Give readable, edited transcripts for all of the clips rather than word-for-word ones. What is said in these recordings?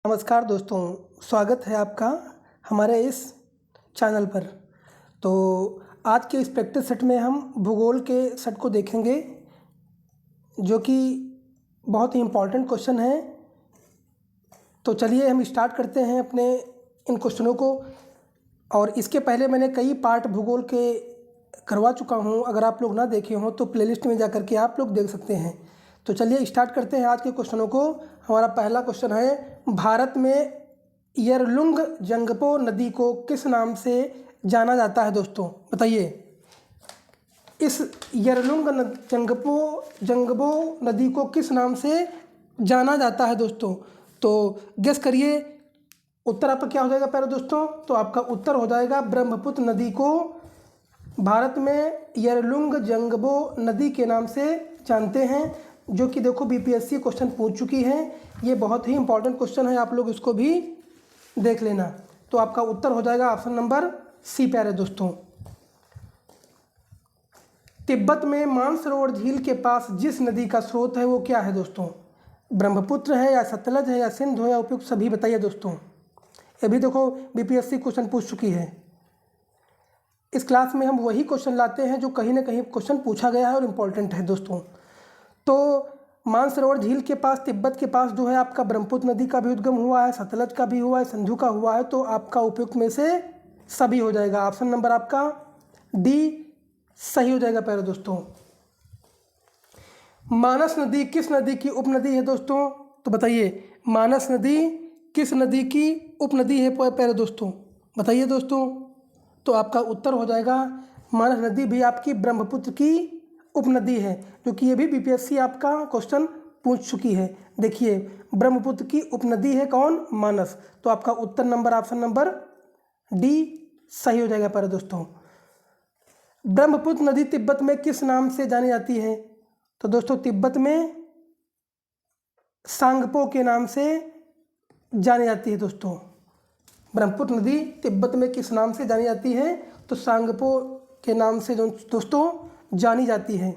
नमस्कार दोस्तों, स्वागत है आपका हमारे इस चैनल पर। तो आज के इस प्रैक्टिस सेट में हम भूगोल के सेट को देखेंगे, जो कि बहुत ही इम्पोर्टेंट क्वेश्चन है। तो चलिए हम स्टार्ट करते हैं अपने इन क्वेश्चनों को। और इसके पहले मैंने कई पार्ट भूगोल के करवा चुका हूँ। अगर आप लोग ना देखे हों तो प्लेलिस्ट में जा कर के आप लोग देख सकते हैं। तो चलिए स्टार्ट करते हैं आज के क्वेश्चनों को। हमारा पहला क्वेश्चन है, भारत में यरलुंग जंगपो नदी को किस नाम से जाना जाता है? दोस्तों बताइए, इस यरलुंग जंगपो नदी को किस नाम से जाना जाता है दोस्तों? तो गेस करिए, उत्तर आपका क्या हो जाएगा प्यारे दोस्तों? तो आपका उत्तर हो जाएगा ब्रह्मपुत्र नदी को भारत में यरलुंग जंगबो नदी के नाम से जानते हैं, जो कि देखो बीपीएससी क्वेश्चन पूछ चुकी है। ये बहुत ही इंपॉर्टेंट क्वेश्चन है, आप लोग इसको भी देख लेना। तो आपका उत्तर हो जाएगा ऑप्शन नंबर सी प्यारे दोस्तों। तिब्बत में मानसरोवर झील के पास जिस नदी का स्रोत है वो क्या है दोस्तों? ब्रह्मपुत्र है या सतलज है या सिंधु है या उपयुक्त सभी बताइए दोस्तों। ये भी देखो बीपीएससी क्वेश्चन पूछ चुकी है। इस क्लास में हम वही क्वेश्चन लाते हैं जो कहीं ना कहीं क्वेश्चन पूछा गया है और इम्पोर्टेंट है दोस्तों। तो मानसरोवर झील के पास, तिब्बत के पास जो है आपका ब्रह्मपुत्र नदी का भी उद्गम हुआ है, सतलज का भी हुआ है, सिंधु का हुआ है। तो आपका उपयुक्त में से सभी हो जाएगा। ऑप्शन नंबर आपका डी सही हो जाएगा प्यारे दोस्तों। मानस नदी किस नदी की उपनदी है दोस्तों? तो बताइए, मानस नदी किस नदी की उपनदी है प्यारे दोस्तों? बताइए दोस्तों। तो आपका उत्तर हो जाएगा, मानस नदी भी आपकी ब्रह्मपुत्र की उपनदी है, जो कि ये भी बीपीएससी आपका क्वेश्चन पूछ चुकी है। देखिए, ब्रह्मपुत्र की उपनदी है कौन? मानस। तो आपका उत्तर नंबर ऑप्शन नंबर डी सही हो जाएगा प्यारे दोस्तों। ब्रह्मपुत्र नदी तिब्बत में किस नाम से जानी जाती है? तो दोस्तों तिब्बत में सांगपो के नाम से जानी जाती है दोस्तों। ब्रह्मपुत्र नदी तिब्बत में किस नाम से जानी जाती है? तो सांगपो के नाम से जो दोस्तों जानी जाती है।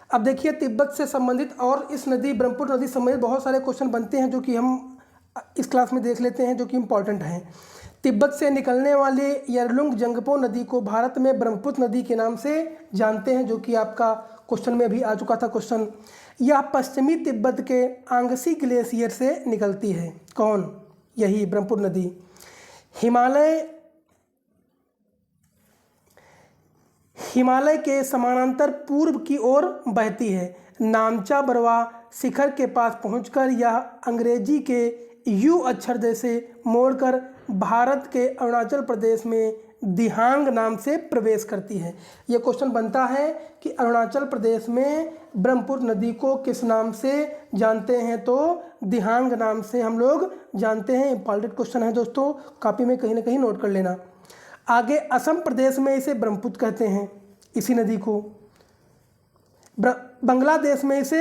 अब देखिए, तिब्बत से संबंधित और इस नदी ब्रह्मपुत्र नदी संबंधित बहुत सारे क्वेश्चन बनते हैं, जो कि हम इस क्लास में देख लेते हैं, जो कि इम्पॉर्टेंट हैं। तिब्बत से निकलने वाले यरलुंग जंगपो नदी को भारत में ब्रह्मपुत्र नदी के नाम से जानते हैं, जो कि आपका क्वेश्चन में भी आ चुका था क्वेश्चन। यह पश्चिमी तिब्बत के आंगसी ग्लेशियर से निकलती है। कौन? यही ब्रह्मपुत्र नदी। हिमालय के समानांतर पूर्व की ओर बहती है। नामचा बरवा शिखर के पास पहुंचकर यह अंग्रेजी के यू अक्षर जैसे मोड़कर भारत के अरुणाचल प्रदेश में दिहांग नाम से प्रवेश करती है। यह क्वेश्चन बनता है कि अरुणाचल प्रदेश में ब्रह्मपुत्र नदी को किस नाम से जानते हैं? तो दिहांग नाम से हम लोग जानते हैं। इंपॉर्टेंट क्वेश्चन है दोस्तों, कॉपी में कहीं ना कहीं नोट कर लेना। आगे असम प्रदेश में इसे ब्रह्मपुत्र कहते हैं, इसी नदी को। बांग्लादेश में इसे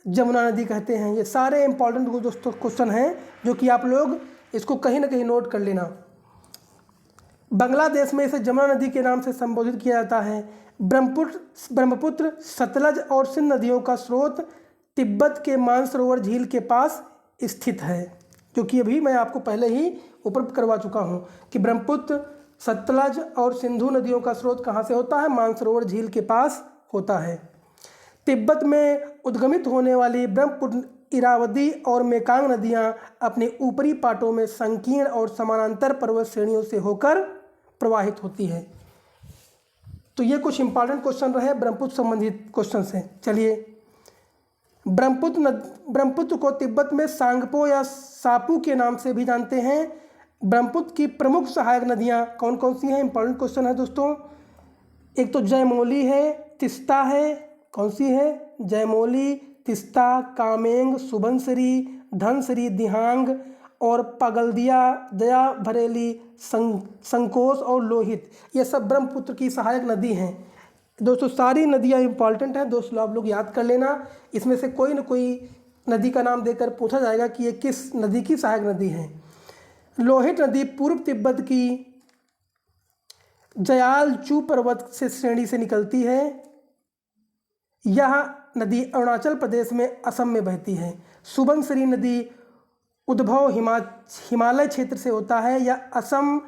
जमुना नदी कहते हैं। ये सारे इंपॉर्टेंट दोस्तों क्वेश्चन हैं, जो कि आप लोग इसको कहीं ना कहीं नोट कर लेना। बांग्लादेश में इसे जमुना नदी के नाम से संबोधित किया जाता है। ब्रह्मपुत्र, सतलज और सिंध नदियों का स्रोत तिब्बत के मानसरोवर झील के पास स्थित है, जो कि अभी मैं आपको पहले ही ऊपर करवा चुका हूँ कि ब्रह्मपुत्र, सतलज और सिंधु नदियों का स्रोत कहाँ से होता है? मानसरोवर झील के पास होता है। तिब्बत में उद्गमित होने वाली ब्रह्मपुत्र, इरावदी और मेकांग नदियाँ अपने ऊपरी पाटों में संकीर्ण और समानांतर पर्वत श्रेणियों से होकर प्रवाहित होती है। तो ये कुछ इंपॉर्टेंट क्वेश्चन रहे ब्रह्मपुत्र संबंधित क्वेश्चन से। चलिए, ब्रह्मपुत्र को तिब्बत में सांगपो या सापू के नाम से भी जानते हैं। ब्रह्मपुत्र की प्रमुख सहायक नदियाँ कौन कौन सी हैं? इंपॉर्टेंट क्वेश्चन है दोस्तों। एक तो जयमौली है, तिस्ता है। कौन सी है? जयमौली, तिस्ता, कामेंग, सुबनसिरी, धनसिरी, दिहांग और पगलदिया, दया भरेली, संकोश और लोहित। ये सब ब्रह्मपुत्र की सहायक नदी हैं दोस्तों। सारी नदियाँ इंपॉर्टेंट हैं दोस्तों, आप लोग याद कर लेना। इसमें से कोई न कोई नदी का नाम देकर पूछा जाएगा कि ये किस नदी की सहायक नदी है। लोहित नदी पूर्व तिब्बत की जयालचू पर्वत से श्रेणी से निकलती है। यह नदी अरुणाचल प्रदेश में असम में बहती है। सुबनसिरी नदी उद्भव हिमालय क्षेत्र से होता है या असम,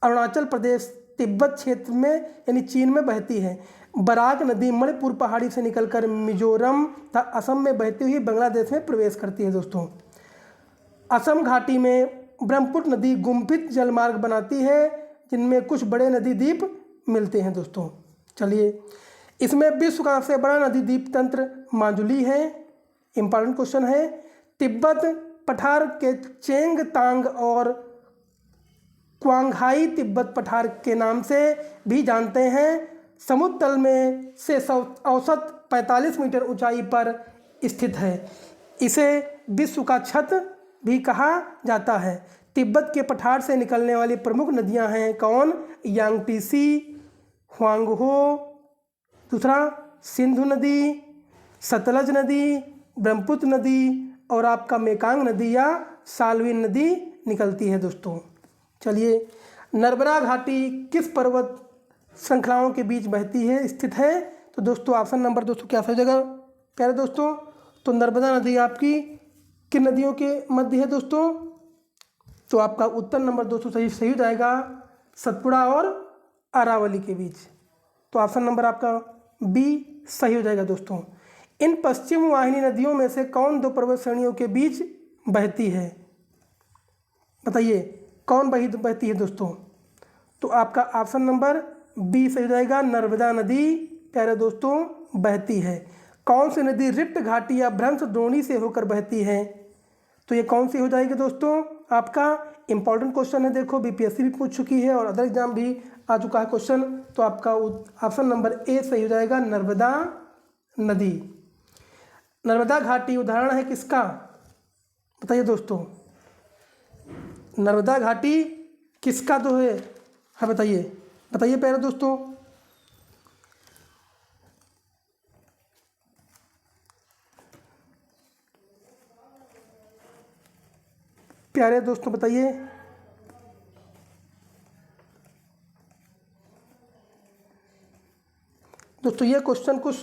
अरुणाचल प्रदेश, तिब्बत क्षेत्र में यानी चीन में बहती है। बराक नदी मणिपुर पहाड़ी से निकलकर मिजोरम तथा असम में बहती हुई बांग्लादेश में प्रवेश करती है दोस्तों। असम घाटी में ब्रह्मपुत्र नदी गुम्फित जलमार्ग बनाती है जिनमें कुछ बड़े नदी द्वीप मिलते हैं दोस्तों। चलिए, इसमें विश्व का सबसे बड़ा नदी द्वीप तंत्र माजुली है। इंपॉर्टेंट क्वेश्चन है। तिब्बत पठार के चेंगतांग और क्वांगहाई तिब्बत पठार के नाम से भी जानते हैं। समुद्र तल में से औसत 45 मीटर ऊंचाई पर स्थित है। इसे विश्व का छत भी कहा जाता है। तिब्बत के पठार से निकलने वाली प्रमुख नदियां हैं कौन? यांगटीसी, हुआंगहो, दूसरा सिंधु नदी, सतलज नदी, ब्रह्मपुत्र नदी और आपका मेकांग नदी या साल्विन नदी निकलती है दोस्तों। चलिए, नर्मदा घाटी किस पर्वत श्रृंखलाओं के बीच बहती है, स्थित है? तो दोस्तों ऑप्शन नंबर दोस्तों क्या हो जाएगा प्यारे दोस्तों? तो नर्मदा नदी आपकी किन नदियों के मध्य है दोस्तों? तो आपका उत्तर नंबर दोस्तों सही हो जाएगा सतपुड़ा और अरावली के बीच। तो ऑप्शन नंबर आपका बी सही हो जाएगा दोस्तों। इन पश्चिम वाहिनी नदियों में से कौन दो पर्वत श्रेणियों के बीच बहती है? बताइए कौन बहती है दोस्तों? तो आपका ऑप्शन नंबर बी सही हो जाएगा, नर्मदा नदी प्यारे दोस्तों बहती है। कौन सी नदी रिफ्ट घाटी या भ्रंश द्रोणी से होकर बहती है? तो ये कौन सी हो जाएगी दोस्तों? आपका इंपॉर्टेंट क्वेश्चन है, देखो बीपीएससी भी पूछ चुकी है और अदर एग्जाम भी आ चुका है क्वेश्चन। तो आपका ऑप्शन नंबर ए सही हो जाएगा, नर्मदा नदी। नर्मदा घाटी उदाहरण है किसका? बताइए दोस्तों, नर्मदा घाटी किसका तो है? हाँ बताइए प्यारे दोस्तों। प्यारे दोस्तों बताइए। दोस्तों ये क्वेश्चन कुछ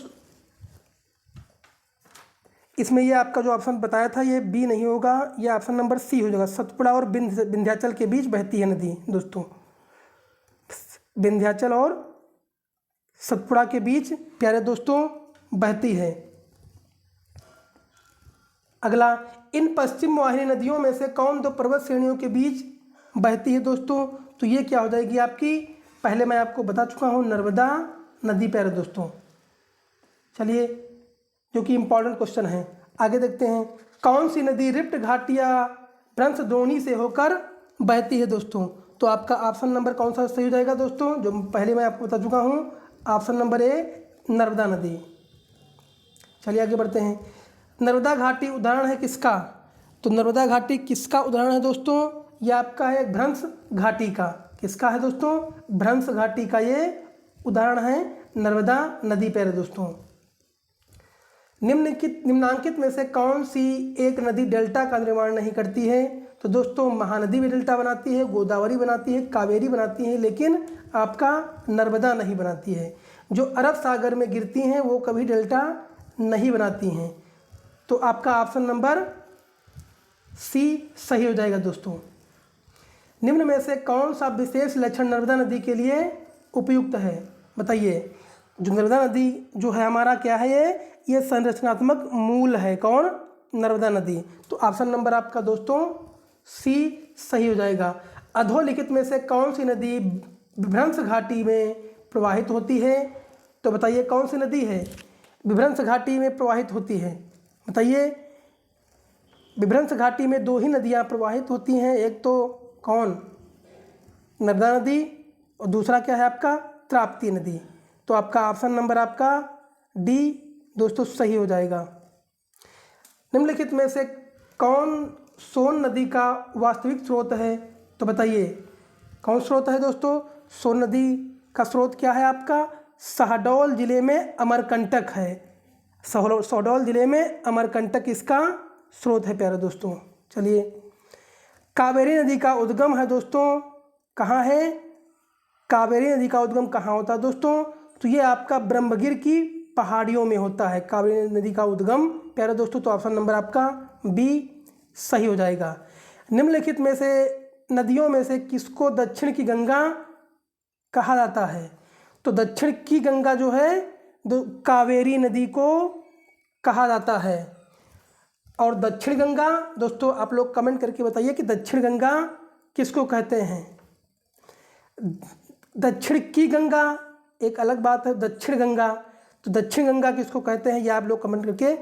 इसमें ये आपका जो ऑप्शन बताया था ये बी नहीं होगा, ये ऑप्शन नंबर सी हो जाएगा। सतपुड़ा और विंध्याचल के बीच बहती है नदी दोस्तों। विंध्याचल और सतपुड़ा के बीच प्यारे दोस्तों बहती है। अगला, इन पश्चिम वाहिनी नदियों में से कौन दो पर्वत श्रेणियों के बीच बहती है दोस्तों? तो ये क्या हो जाएगी आपकी? पहले मैं आपको बता चुका हूँ, नर्मदा नदी प्यारे दोस्तों। चलिए, जो कि इंपॉर्टेंट क्वेश्चन है, आगे देखते हैं। कौन सी नदी रिफ्ट घाटी या भ्रंश द्रोणी से होकर बहती है दोस्तों? तो आपका ऑप्शन नंबर कौन सा सही हो जाएगा दोस्तों? जो पहले मैं आपको बता चुका हूँ, ऑप्शन नंबर ए नर्मदा नदी। चलिए आगे बढ़ते हैं। नर्मदा घाटी उदाहरण है किसका? तो नर्मदा घाटी किसका उदाहरण है दोस्तों? ये आपका है भ्रंश घाटी का। किसका है दोस्तों? भ्रंश घाटी का ये उदाहरण है नर्मदा नदी प्यारे दोस्तों। निम्नांकित में से कौन सी एक नदी डेल्टा का निर्माण नहीं करती है? तो दोस्तों महानदी भी डेल्टा बनाती है, गोदावरी बनाती है, कावेरी बनाती है, लेकिन आपका नर्मदा नहीं बनाती है। जो अरब सागर में गिरती हैं वो कभी डेल्टा नहीं बनाती हैं। तो आपका ऑप्शन नंबर सी सही हो जाएगा दोस्तों। निम्न में से कौन सा विशेष लक्षण नर्मदा नदी के लिए उपयुक्त है? बताइए। जो नर्मदा नदी जो है हमारा क्या है, ये संरचनात्मक मूल है। कौन? नर्मदा नदी। तो ऑप्शन नंबर आपका दोस्तों सी सही हो जाएगा। अधोलिखित में से कौन सी नदी विभ्रंश घाटी में प्रवाहित होती है? तो बताइए कौन सी नदी है विभ्रंश घाटी में प्रवाहित होती है? बताइए। विभ्रंश घाटी में दो ही नदियाँ प्रवाहित होती हैं, एक तो कौन? नर्मदा नदी और दूसरा क्या है आपका? ताप्ती नदी। तो आपका ऑप्शन नंबर आपका डी दोस्तों सही हो जाएगा। निम्नलिखित में से कौन सोन नदी का वास्तविक स्रोत है? तो बताइए कौन स्रोत है दोस्तों? सोन नदी का स्रोत क्या है आपका? शहडोल जिले में अमरकंटक है। शहडोल जिले में अमरकंटक इसका स्रोत है प्यारे दोस्तों। चलिए, कावेरी नदी का उद्गम है दोस्तों कहाँ है? कावेरी नदी का उद्गम कहाँ होता है दोस्तों? तो ये आपका ब्रह्मगिर की पहाड़ियों में होता है कावेरी नदी का उद्गम प्यारे दोस्तों। तो ऑप्शन नंबर आपका बी सही हो जाएगा। निम्नलिखित में से नदियों में से किसको दक्षिण की गंगा कहा जाता है? तो दक्षिण की गंगा जो है कावेरी नदी को कहा जाता है। और दक्षिण गंगा दोस्तों आप लोग कमेंट करके बताइए कि दक्षिण गंगा किसको कहते हैं। दक्षिण की गंगा एक अलग बात है, दक्षिण गंगा, तो दक्षिण गंगा किसको कहते हैं ये आप लोग कमेंट करके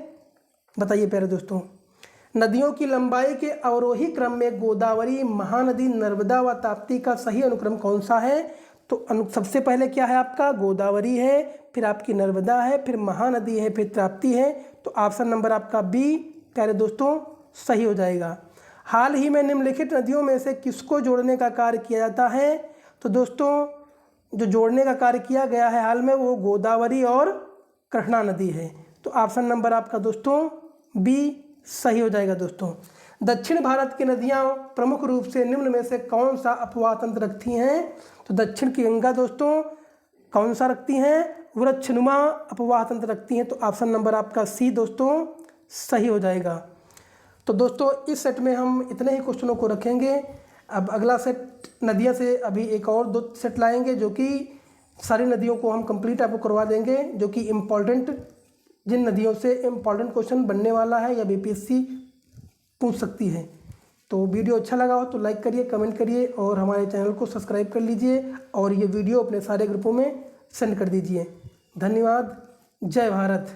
बताइए प्यारे दोस्तों। नदियों की लंबाई के अवरोही क्रम में गोदावरी, महानदी, नर्मदा व ताप्ती का सही अनुक्रम कौन सा है? तो सबसे पहले क्या है आपका? गोदावरी है, फिर आपकी नर्मदा है, फिर महानदी है, फिर ताप्ती है। तो ऑप्शन नंबर आपका बी प्यारे दोस्तों सही हो जाएगा। हाल ही में निम्नलिखित नदियों में से किसको जोड़ने का कार्य किया जाता है? तो दोस्तों जो जोड़ने का कार्य किया गया है हाल में वो गोदावरी और कृष्णा नदी है। तो ऑप्शन नंबर आपका दोस्तों बी सही हो जाएगा। दोस्तों दक्षिण भारत की नदियां प्रमुख रूप से निम्न में से कौन सा अपवाह तंत्र रखती हैं? तो दक्षिण की गंगा दोस्तों कौन सा रखती हैं? वृक्षनुमा अपवाह तंत्र रखती हैं। तो ऑप्शन नंबर आपका सी दोस्तों सही हो जाएगा। तो दोस्तों इस सेट में हम इतने ही क्वेश्चनों को रखेंगे। अब अगला सेट नदियां से अभी एक और 2 सेट लाएंगे जो कि सारी नदियों को हम कंप्लीट आपको करवा देंगे, जो कि इम्पॉर्टेंट जिन नदियों से इम्पॉर्टेंट क्वेश्चन बनने वाला है या बीपीएससी पूछ सकती है। तो वीडियो अच्छा लगा हो तो लाइक करिए, कमेंट करिए और हमारे चैनल को सब्सक्राइब कर लीजिए और ये वीडियो अपने सारे ग्रुपों में सेंड कर दीजिए। धन्यवाद। जय भारत।